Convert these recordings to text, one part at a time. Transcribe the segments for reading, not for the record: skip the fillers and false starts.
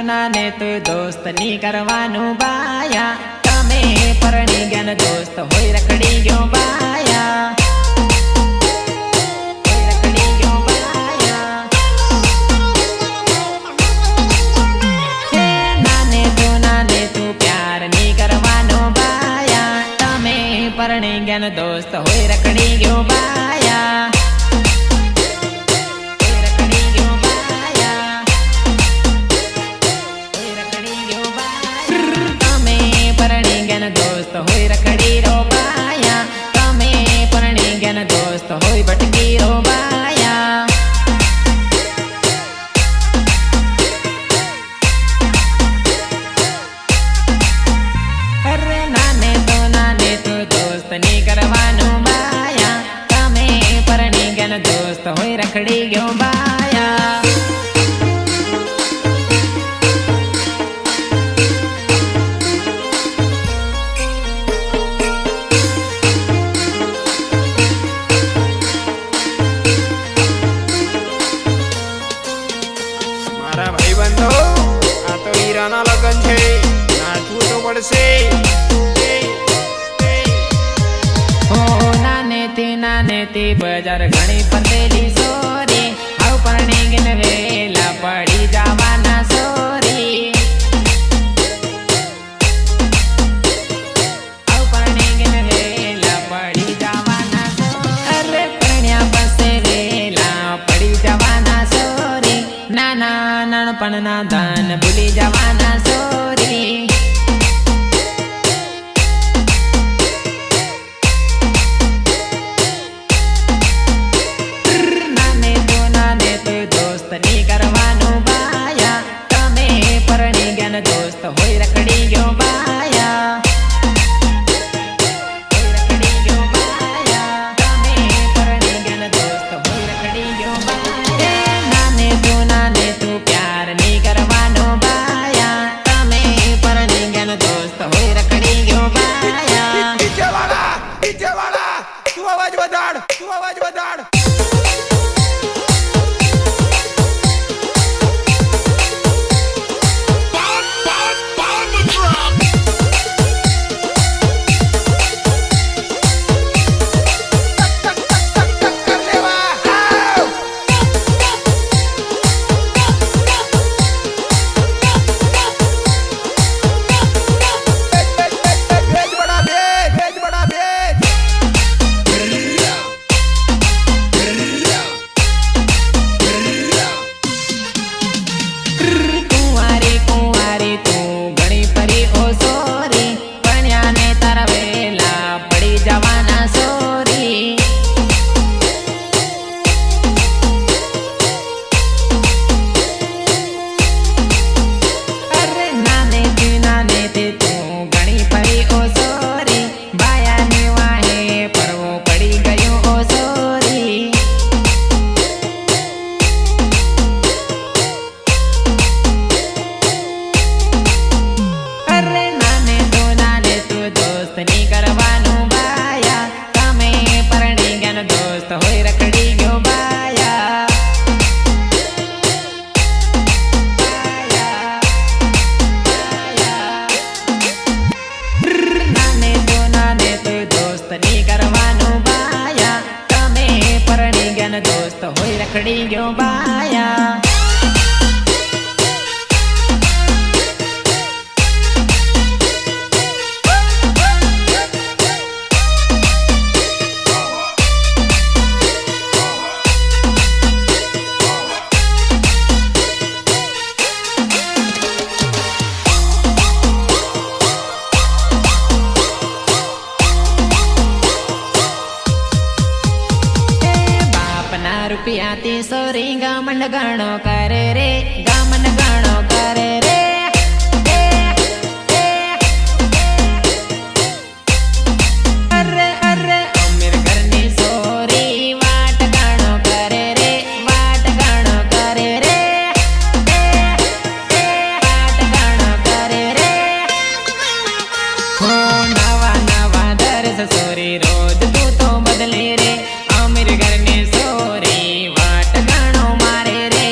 નાને તું દોસ્ત ની કરવાનું બાયા તમે પરણી જ્ઞાન દોસ્ત હોય રખડી ગયો બાયા ज्ञान दोस्त होय रखड़ी गयो बाया रखड़ी गयो बाया रखड़ी गयो बाया तमे परणी ज्ञान दोस्त होय रखड़ी रो बाया तमे परणी ज्ञान दोस्त होय भटकी रो बाया अरे नाने तो दोस्त नहीं करवानो बाया तमे परणी ज्ञान दोस्त होय रखड़ी गयो बाया मारा भाई बंधो आ तो हीराना लगन छे नाचવું तो पड़से नाने ती बजार घणी पतेली सोरी हाउ परणी गिन वेला पड़ी जावाना सोरी हाउ परणी गिन वेला पड़ी जावाना सोरी अरे परण्या पसे वेला पड़ी जावाना सोरी नाना नानपण ना दान भूली जावाना सोरी नहीं करवानो बाया तमे परणी ज्ञान दोस्त होय रखड़ी गयो बाया रखड़ी गयो बाया तमे परणी ज्ञान दोस्त होय रखड़ी गयो बाया नाने तू प्यार नहीं करवानो बाया तमे परणी ज्ञान दोस्त होय रखड़ी गयो बाया डीजे वाला तू आवाज बढ़ाड़ दोस्त होय रखड़ी गयो बाया रुपया ती सोरी गामन गाणो करे रे गामन गाणो करे रे अरे अरे अमीर घरनी सोरी वाट गाणो करे रे वाट गाणो करे रे वाट गाणो करे रे हो नवा नवा दर्श सोरी रोज तू तो बदले रे अमीर घरनी सोरी वाट गाणो मारे रे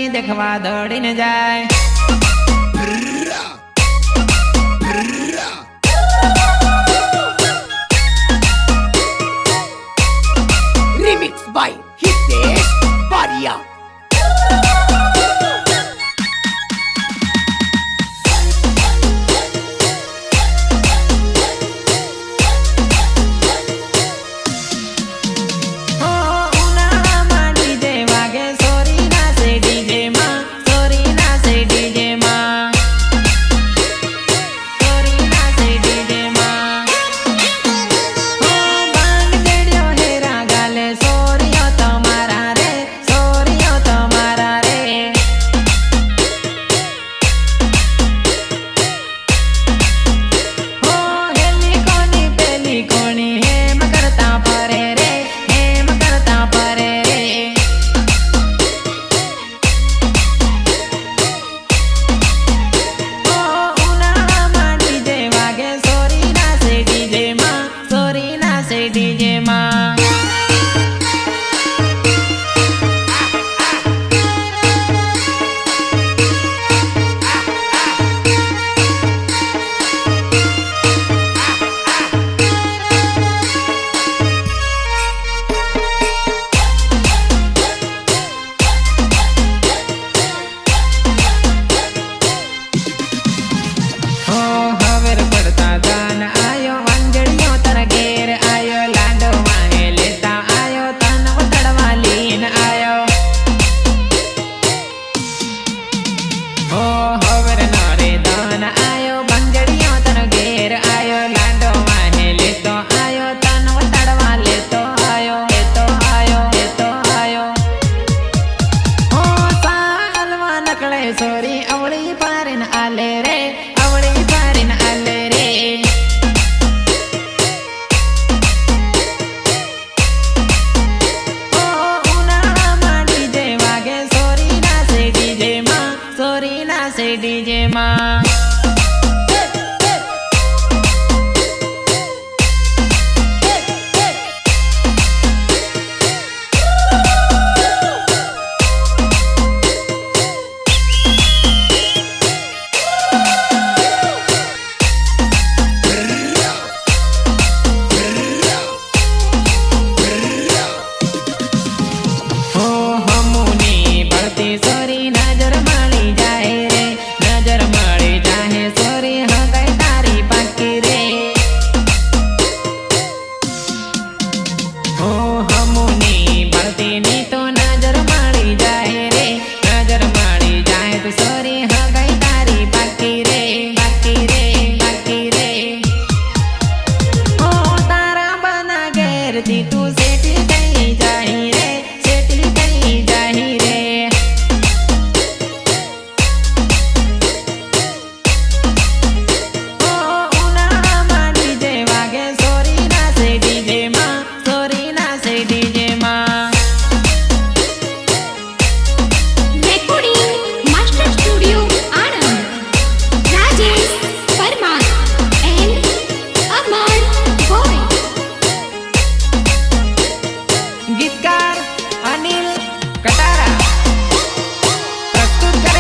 સોરી દેખવા દોડીને જાય. Remix by Hitesh Paria. Sorry અવળી પારીન આલે રે, અવળી પારીન આલે રે. ઓ ઉનાળામાં ડીજે વાગે, સોરી નાચે ડીજે માં, સોરી નાચે ડીજે માં.